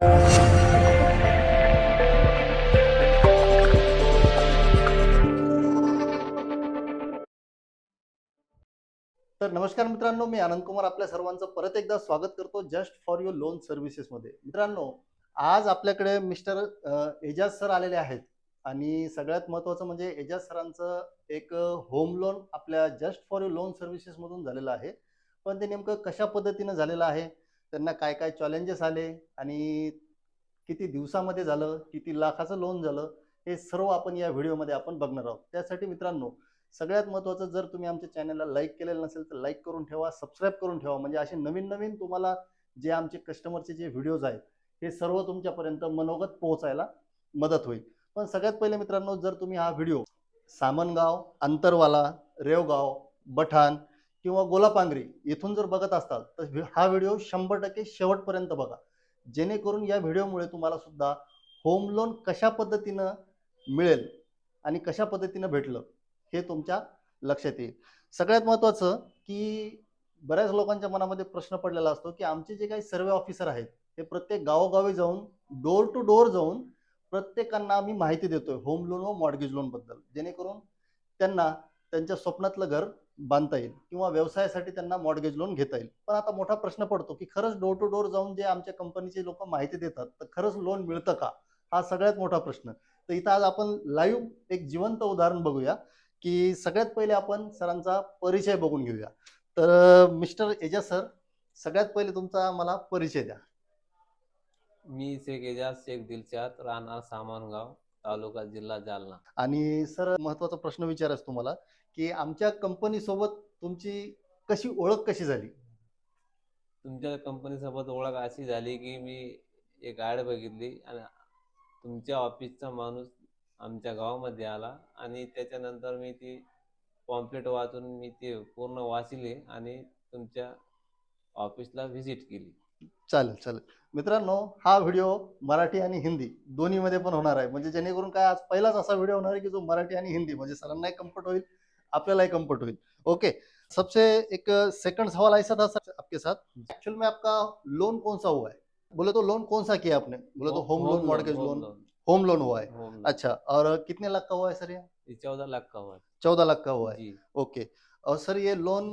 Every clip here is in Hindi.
तर नमस्कार मित्रांनो, मी आनंद कुमार आपल्या सर्वांचं परत एकदा स्वागत करतो just for your loan services मध्ये. मित्रांनो, आज आपल्याकडे मिस्टर एजाज सर आलेले आहेत आणि सगळ्यात महत्त्वाचं म्हणजे एजाज सरांचं एक होम लोन आपल्या just for your loan services मधून झालेलं आहे. पण ते नेमकं कशा पद्धतीनं झालेलं आहे, त्यांना काय काय चॅलेंजेस आले आणि किती दिवसामध्ये झालं, किती लाखाचं लोन झालं, हे सर्व आपण या व्हिडिओमध्ये आपण बघणार आहोत. त्यासाठी मित्रांनो, सगळ्यात महत्त्वाचं, जर तुम्ही आमच्या चॅनलला लाईक केलेलं नसेल तर लाईक करून ठेवा, सबस्क्राईब करून ठेवा, म्हणजे असे नवीन नवीन तुम्हाला जे आमचे कस्टमरचे जे व्हिडिओज आहेत हे सर्व तुमच्यापर्यंत मनोगत पोहोचायला मदत होईल. पण सगळ्यात पहिले मित्रांनो, जर तुम्ही हा व्हिडिओ सामनगाव, अंतरवाला, रेवगाव, बठाण किंवा गोलापांगरी इथून जर बघत असताल तर हा व्हिडिओ 100% शेवटपर्यंत बघा, जेणेकरून या व्हिडिओमुळे तुम्हाला सुद्धा होम लोन कशा पद्धतीनं मिळेल आणि कशा पद्धतीनं भेटलं हे तुमच्या लक्षात येईल. सगळ्यात महत्त्वाचं की बऱ्याच लोकांच्या मनामध्ये प्रश्न पडलेला असतो की आमचे जे काही सर्वे ऑफिसर आहेत ते प्रत्येक गावोगावी जाऊन डोर टू डोर जाऊन प्रत्येकांना आम्ही माहिती देतोय होम लोन व मॉर्गेज लोन बद्दल, जेणेकरून त्यांना त्यांच्या स्वप्नातलं घर बांधता येईल किंवा व्यवसायासाठी त्यांना मॉर्गेज लोन घेता येईल. पण आता मोठा प्रश्न पडतो की खरंच डोर टू डोर जाऊन जे आमच्या कंपनीचे लोक माहिती देतात तर खरंच लोन मिळतं का, हा सगळ्यात मोठा प्रश्न. तर इथं आज आपण लाईव्ह एक जिवंत उदाहरण बघूया की सगळ्यात पहिले आपण सरांचा परिचय बघून घेऊया. तर मिस्टर एजाज सर, सगळ्यात पहिले तुमचा मला परिचय द्या. मी शेख एजाज शेख दिलशाद, राहणार सामानगाव, तालुका जिल्हा जालना. आणि सर, महत्वाचा प्रश्न विचारायचा तुम्हाला की आमच्या कंपनी सोबत तुमची कशी ओळख कशी झाली? तुमच्या कंपनीसोबत ओळख अशी झाली की मी एक ॲड बघितली आणि तुमच्या ऑफिसचा माणूस आमच्या गावामध्ये आला आणि त्याच्यानंतर मी ती पॉम्पलेट वाचून मी ती पूर्ण वाचली आणि तुमच्या ऑफिसला व्हिजिट केली. चालेल चालेल मित्रांनो, हा व्हिडिओ मराठी आणि हिंदी दोन्हीमध्ये पण होणार आहे, म्हणजे जेणेकरून काय आज पहिलाच असा व्हिडिओ होणार आहे की जो मराठी आणि हिंदी, म्हणजे सरांनाही कम्फर्ट होईल, आपल्यालाही कम्फर्ट होईल. ओके, सबसे एक सेकंड सवाल ऐसा था सर आपके साथ, एक्चुअल में आपका लोन कौन सा हुआ है? बोले तो लोन कौन सा किया आपने? बोले तो home loan, mortgage loan? Home loan हुआ है। होम लोन अच्छा, और कितने लाख का हुआ है सर ये? 14 लाख का हुआ है 14 लाख का हुआ है। जी। ओके, और सर ये लोन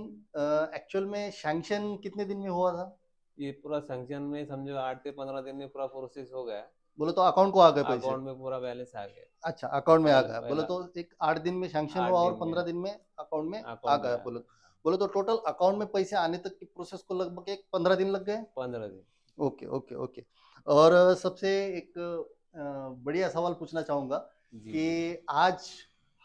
एक्चुअल में सैंक्शन कितने दिन में हुआ था? ये पूरा सैंक्शन में समझो 8 से 15 दिन में पूरा प्रोसेस हो गया। बोले तो अकाउंट को आ गए पैसे? अकाउंट में पूरा बैलेंस आ गया। अच्छा, अकाउंट में आ पहला गया। बोले पहला तो एक 8 दिन में सैंक्शन 8 हुआ और दिन में 15 दिन में अकाउंट में आ अकाउंट में गया। आ बोले गया। बोले तो टोटल अकाउंट में पैसे आने तक की प्रोसेस को लगभग एक 15 दिन लग गए। 15 दिन। Okay okay okay. और सबसे एक बढ़िया सवाल पूछना चाहूंगा जी कि आज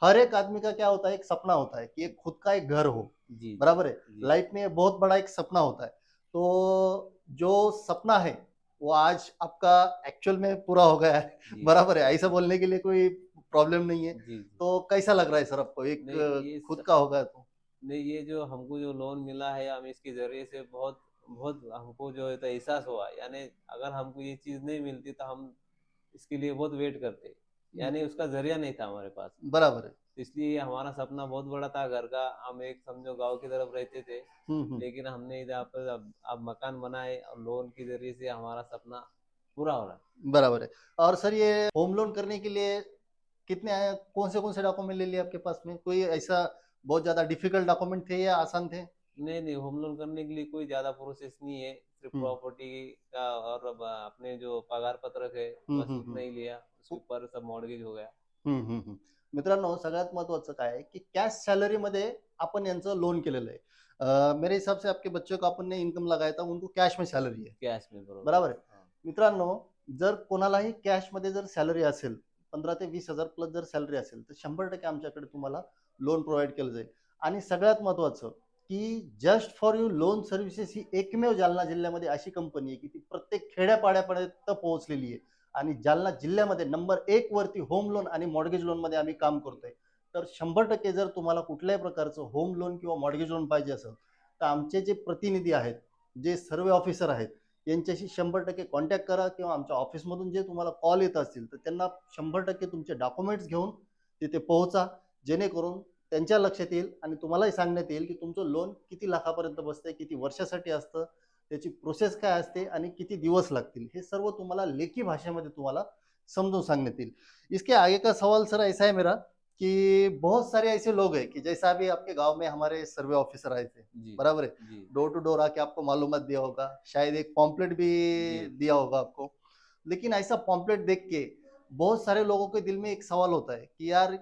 हर एक आदमी का क्या होता है, एक सपना होता है कि एक खुद का एक घर हो। जी बराबर है, जी लाइफ में बहुत बड़ा एक सपना होता है। तो जो सपना है वो आज आपका एक्चुअल में पूरा हो गया है। जी बराबर है, ऐसा बोलने के लिए कोई प्रॉब्लम नहीं है। जी। तो कैसा लग रहा है सर आपको, एक नहीं ये खुद का होगा तो? नहीं, ये जो हमको जो लोन मिला है हम इसके जरिए से बहुत बहुत हमको जो है तो एहसास हुआ, यानी अगर हमको ये चीज नहीं मिलती तो हम इसके लिए बहुत वेट करते, यानी उसका जरिया नहीं था हमारे पास। बराबर है। इसलिए हमारा सपना बहुत बड़ा था घर का। हम एक समझो गांव की तरफ रहते थे, हम्म। लेकिन हमने इधर पर अब मकान बनाए और लोन के जरिए से हमारा सपना पूरा हो रहा। बराबर है। और सर, ये होम लोन करने के लिए कितने आए, कौन से डॉक्यूमेंट ले लिए आपके पास में? कोई ऐसा बहुत ज्यादा डिफिकल्ट डॉक्यूमेंट थे या आसान थे? नहीं नहीं, होम लोन करने के लिए कोई ज्यादा प्रोसेस नहीं है। सिर्फ हम्म प्रॉपर्टी का और अब अपने जो पगार पत्रक है हम्म बस हम्म उतना हम्म ही लिया, उसके ऊपर सब मॉर्गेज हो गया। मित्रांनो, सगळ्यात महत्वाचं काय आहे की कॅश सॅलरी मध्ये आपण यांचं लोन केलेलं आहे। मेरे हिसाब से आपके बच्चों को अपन ने इनकम लगाया था, उनको कैश में सैलरी है। कैश में बरोबर। बराबर आहे हाँ। मित्रांनो, जर कोणालाही कॅश मध्ये जर सॅलरी असेल, 15 ते 20 हजार प्लस जर सॅलरी असेल तर 100% आमच्याकडे तुम्हाला लोन प्रोव्हाइड केलं जाईल। आणि सगळ्यात महत्वाचं की just for you loan services ही एकमेव जालना जिल्ह्यामध्ये अशी कंपनी आहे की ती प्रत्येक खेड्यापाड्यापर्यंत पोहोचलेली आहे आणि जालना जिल्ह्यामध्ये नंबर 1 वरती होम लोन आणि मॉर्गेज लोन मध्ये आम्ही काम करतोय। तर 100% जर तुम्हाला कुठल्याही प्रकारचं होम लोन किंवा मॉर्गेज लोन पाहिजे असेल तर आमचे जे प्रतिनिधी आहेत, जे सर्वे ऑफिसर आहेत, यांच्याशी 100% कॉन्टॅक्ट करा किंवा आमच्या ऑफिसमधून जे तुम्हाला कॉल येत असतील तर त्यांना 100% तुमचे डॉक्युमेंट्स घेऊन तिथे पोहोचा, जेणेकरून त्यांच्या लक्षात येईल आणि तुम्हालाही सांगण्यात येईल की तुमचं लोन किती लाखापर्यंत बसतंय, किती वर्षासाठी असतं त्याची प्रोसेस काय असते आणि किती दिवस लागतील, हे सर्व तुम्हाला लेखी भाषेमध्ये तुम्हाला समझून सांगण्यात येईल. इसके आगे का सवाल सर ऐसा है मेरा कि बहुत सारे ऐसे लोग हैं कि जैसा अभी आपके गांव में हमारे सर्वे ऑफिसर आए थे, जी बराबर है, जी डोर टू डोर आके आपको मालूमात दिया होगा, शायद एक पॉम्पलेट भी जी दिया होगा आपको। लेकिन ऐसा पॉम्पलेट देख के बहुत सारे लोगों के दिल में एक सवाल होता है कि यार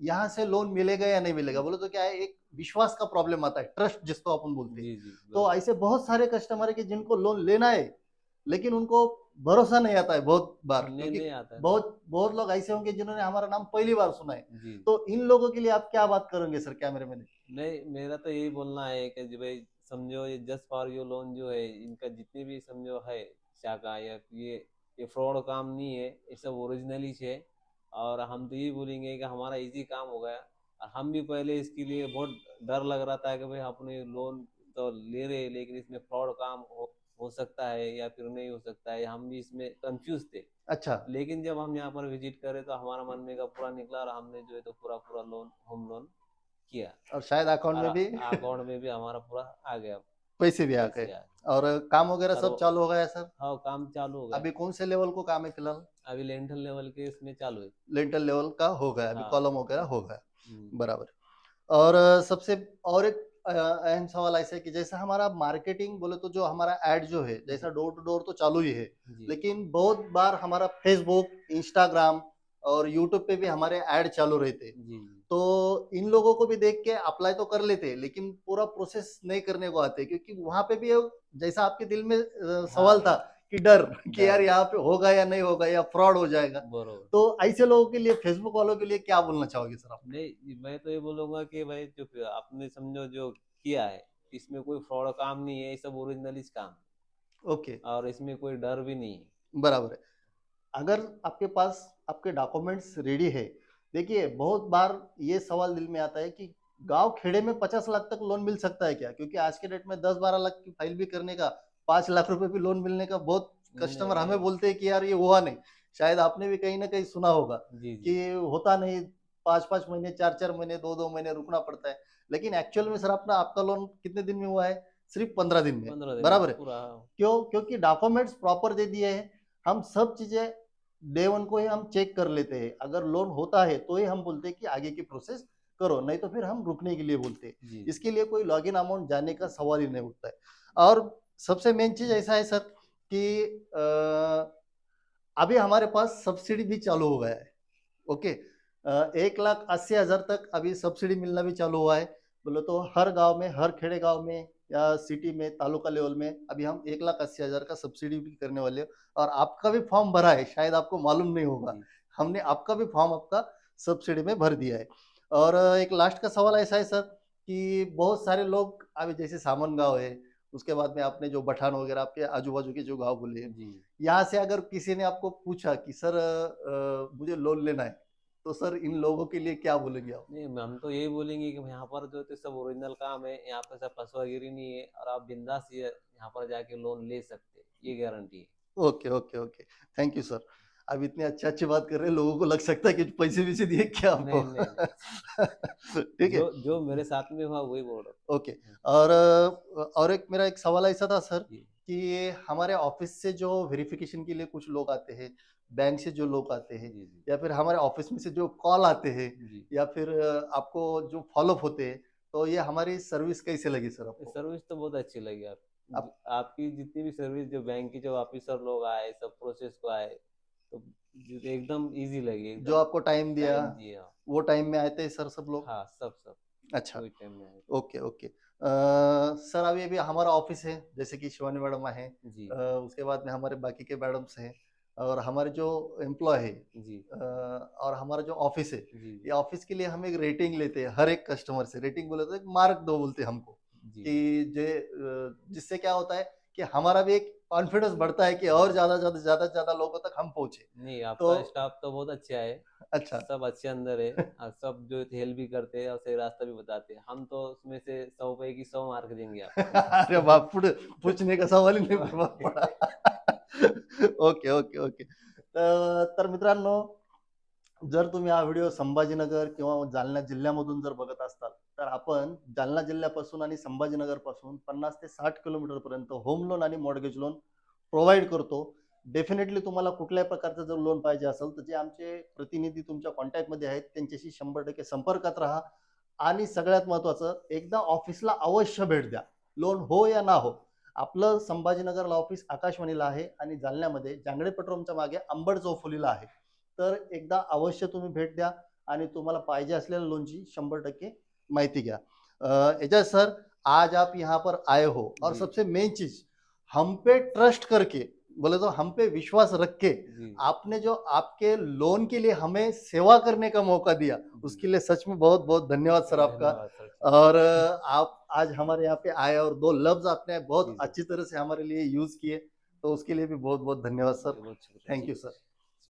यहाँ से लोन मिलेगा या नहीं मिलेगा, बोले तो क्या है, एक विश्वास का प्रॉब्लम आता है, ट्रस्ट जिसको अपन बोलते हैं। जी जी तो बरोबर ऐसे बहुत सारे कस्टमर है कि जिनको लोन लेना है लेकिन उनको भरोसा नहीं आता है बहुत बार, नहीं क्योंकि नहीं आता है। बहुत बहुत लोग ऐसे होंगे जिन्होंने हमारा नाम पहली बार सुना है। जी तो इन लोगों के लिए आप क्या बात करेंगे सर कैमरे में? नहीं, मेरा तो यही बोलना है कि जी भाई समझो ये जस्ट फॉर यू लोन जो है इनका जितनी भी समझो है शाखा या ये फ्रॉड काम नहीं है, ये सब ओरिजिनल ही है। और हम तो यही बोलेंगे कि हमारा इजी काम हो गया। और हम भी पहले इसके लिए बहुत डर लग रहा था कि भाई अपने लोन तो ले रहे हैं लेकिन इसमें फ्रॉड काम हो सकता है या फिर नहीं हो सकता है, हम भी इसमें कंफ्यूज थे। अच्छा। लेकिन जब हम यहाँ पर विजिट करें तो हमारा मन में का पूरा निकला और हमने जो है तो पूरा पूरा लोन होम लोन किया। और शायद अकाउंट और में भी अकाउंट में भी हमारा पूरा आ गया पैसे भी आ गए। पैसे आ गए। और काम वगैरह और सब चालू हो गया सर? हाँ काम चालू हो गया। अभी कौन से लेवल को काम है फिलहाल? अभी लेंटल लेवल के इसमें चालू है। लेंटल लेवल का हो गया, अभी हाँ कॉलम वगैरह हो गया, हम्म, बराबर। और सबसे और एक अहम सवाल ऐसा है कि जैसा हमारा मार्केटिंग बोले तो जो हमारा एड जो है, जैसा जी डोर टू डोर तो चालू ही है, जी लेकिन बहुत बार हमारा फेसबुक, इंस्टाग्राम और यूट्यूब पे भी हमारे ऐड चालू रहते हैं। जी तो इन लोगों को भी देख के अप्लाई तो कर लेते हैं लेकिन पूरा प्रोसेस नहीं करने को आते, क्योंकि वहां पे भी जैसा आपके दिल में हाँ सवाल था कि डर कि यार डर यहाँ पे होगा या नहीं होगा या फ्रॉड हो जाएगा। बरोबर। तो ऐसे लोगों के लिए, फेसबुक वालों के लिए क्या बोलना चाहोगे सर आप? नहीं मैं तो ये बोलूंगा कि भाई जो आपने समझो जो किया है इसमें कोई फ्रॉड काम नहीं है, ये सब ओरिजिनल ही काम ओके, है और इसमें कोई डर भी नहीं है। बराबर है। अगर आपके पास आपके डॉक्यूमेंट्स रेडी है, देखिए बहुत बार ये सवाल दिल में आता है कि गांव खेड़े में 50 लाख तक लोन मिल सकता है क्या? क्योंकि आज के डेट में 10-12 लाख की फाइल भी करने का, 5 लाख रुपए भी लोन मिलने का, बहुत नहीं कस्टमर हमें नहीं बोलते हैं कि यार ये हुआ नहीं। शायद आपने भी कहीं ना कहीं सुना होगा जी जी कि होता नहीं, 5-5 महीने, 4-4 महीने, 2-2 महीने रुकना पड़ता है। लेकिन एक्चुअल में सर अपना आपका लोन कितने दिन में हुआ है? सिर्फ 15 दिन में, 15 दिन में बराबर है। पूरा। क्यों? क्योंकि डॉक्यूमेंट्स प्रॉपर दे दिए हैं, हम सब चीजें डे वन को ही हम चेक कर लेते हैं, अगर लोन होता है तो ही हम बोलते हैं कि आगे की प्रोसेस करो, नहीं तो फिर हम रुकने के लिए बोलते हैं। जी इसके लिए कोई लॉगिन अमाउंट जाने का सवाल ही नहीं उठता है। और सबसे मेन चीज ऐसा है सर कि अभी हमारे पास सब्सिडी भी चालू हो गया है। ओके, 1,80,000 तक अभी सब्सिडी मिलना भी चालू हुआ है। बोले तो हर गांव में, हर खेड़े गांव में या सिटी में, तालुका लेवल में अभी हम 1,80,000 का सब्सिडी भी करने वाले हैं। और आपका भी फॉर्म भरा है, शायद आपको मालूम नहीं होगा, जी हमने आपका भी फॉर्म आपका सब्सिडी में भर दिया है। और एक लास्ट का सवाल ऐसा है सर कि बहुत सारे लोग अभी जैसे सामन गांव है, उसके बाद में आपने जो पठान वगैरह आपके आजू बाजू के जो गांव बोले हैं, जी यहाँ से अगर किसी ने आपको पूछा कि सर मुझे लोन लेना है, तो सर इन लोगों के लिए क्या बोलेंगे आप? नहीं हम तो यही बोलेंगे कि यहाँ पर जो है सब ओरिजिनल काम है, यहाँ पर सब फसवागिरी नहीं है और आप बिंदास यहाँ पर जाके लोन ले सकते हैं, ये गारंटी है। Okay okay okay, thank you sir. अब इतनी अच्छी अच्छी बात कर रहे हैं, लोगों को लग सकता है कि पैसे वैसे दिए क्या हमको। नहीं नहीं नहीं ठीक है, जो जो मेरे साथ में हुआ वही बोल रहा ओके। हूँ। और एक मेरा एक सवाल ऐसा था सर जी कि हमारे ऑफिस से जो वेरिफिकेशन के लिए कुछ लोग आते हैं, बैंक से जो लोग आते हैं, जी जी या फिर हमारे ऑफिस में से जो कॉल आते हैं, जी या फिर आपको जो फॉलोअप होते हैं, तो ये हमारी सर्विस कैसे लगी सर आपको? सर्विस तो बहुत अच्छी लगी आप आप आपकी जितनी भी सर्विस जो बैंक की जो ऑफिसर लोग आए सब प्रोसेस को आए तो एकदम इजी लगी जो एकदम आपको टाइम दिया, टाइम दिया। वो टाइम में आए थे सर सब लोग? हाँ सब सब अच्छा, वही टाइम में आए ओके ओके। सर अभी अभी हमारा ऑफिस है, जैसे कि शिवानी मैडम है, जी उसके बाद में हमारे बाकी के मैडम्स हैं, और हमारे जो एम्प्लॉय है, जी और हमारा जो ऑफिस है, जी ये ऑफिस के लिए हम एक रेटिंग लेते हैं हर एक कस्टमर से। रेटिंग बोले तो एक मार्क दो बोलते हैं हमको, जी कि जिससे क्या होता है कि हमारा भी एक कॉन्फिडेंस बढ़ता है कि और ज्यादा लोगों तक हम पहुंचे। नहीं तो आपका स्टाफ तो बहुत अच्छा है, अच्छा। सब अच्छे अंदर है और सब जो हेल्प भी करते हैं और सही रास्ता भी बताते हैं, हम तो उसमें से 100 पे की 100 मार्क देंगे अरे आपको। बाप, पुढे पूछने का सवाल ही नाही पडा. Okay okay okay. तर मित्रांनो, जर तुम्ही हा व्हिडिओ संभाजीनगर किंवा जालना जिल्ह्यामधून जर बघत असताल, तर आपण जालना जिल्ह्यापासून आणि संभाजीनगर पासून 50 ते 60 किलोमीटर पर्यंत होम लोन आणि मॉर्गेज लोन प्रोव्हाइड करतो. डेफिनेटली तुम्हाला कुठल्याही प्रकारचं जर लोन पाहिजे असेल तर जे आमचे प्रतिनिधी तुमच्या कॉन्टॅक्टमध्ये आहेत त्यांच्याशी 100% संपर्कात राहा. आणि सगळ्यात महत्त्वाचं, एकदा ऑफिसला अवश्य भेट द्या. लोन हो या ना हो. आपलं संभाजीनगरला ऑफिस आकाशवाणीला आहे आणि जालन्यामध्ये जांगडे पेट्रोलच्या मागे अंबड चौफुलीला आहे. तर एकदा अवश्य तुम्ही भेट द्या आणि तुम्हाला पाहिजे असलेल्या लोनची 100% माहिती घ्या. एजाज सर, आज आप यहाँ पर आए हो और जी सबसे मेन चीज, हम पे ट्रस्ट करके, बोले तो हम पे विश्वास रख के जी आपने जो आपके लोन के लिए हमें सेवा करने का मौका दिया, जी उसके लिए सच में बहुत बहुत धन्यवाद सर आपका। धन्यवाद सर। और आप आज हमारे यहाँ पे आए और दो लफ्ज आपने बहुत जी जी अच्छी तरह से हमारे लिए यूज किए, तो उसके लिए भी बहुत बहुत धन्यवाद जी, सर। बहुत शुक्रिया थैंक सर। You sir.